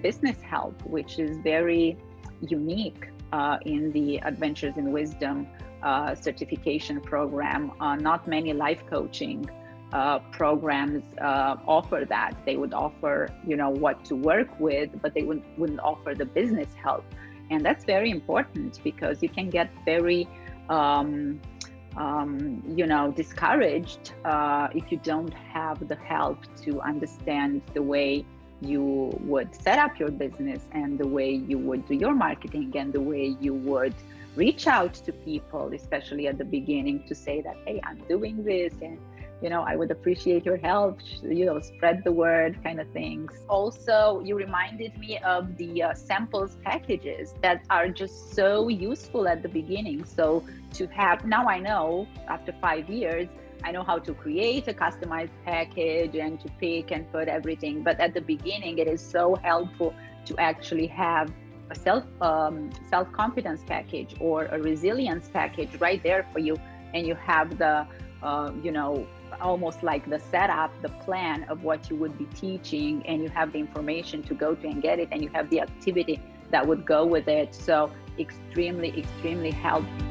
business help, which is very unique in the Adventures in Wisdom certification program. Not many life coaching programs offer that. They would offer, what to work with, but they wouldn't offer the business help. And that's very important because you can get very, discouraged if you don't have the help to understand the way you would set up your business and the way you would do your marketing and the way you would reach out to people, especially at the beginning, to say that, hey, I'm doing this and I would appreciate your help, spread the word kind of things. Also, you reminded me of the samples packages that are just so useful at the beginning. So to have, now I know after 5 years, I know how to create a customized package and to pick and put everything. But at the beginning, it is so helpful to actually have a self-confidence package or a resilience package right there for you. And you have the, almost like the setup, the plan of what you would be teaching, and you have the information to go to and get it, and you have the activity that would go with it. So extremely, extremely helpful.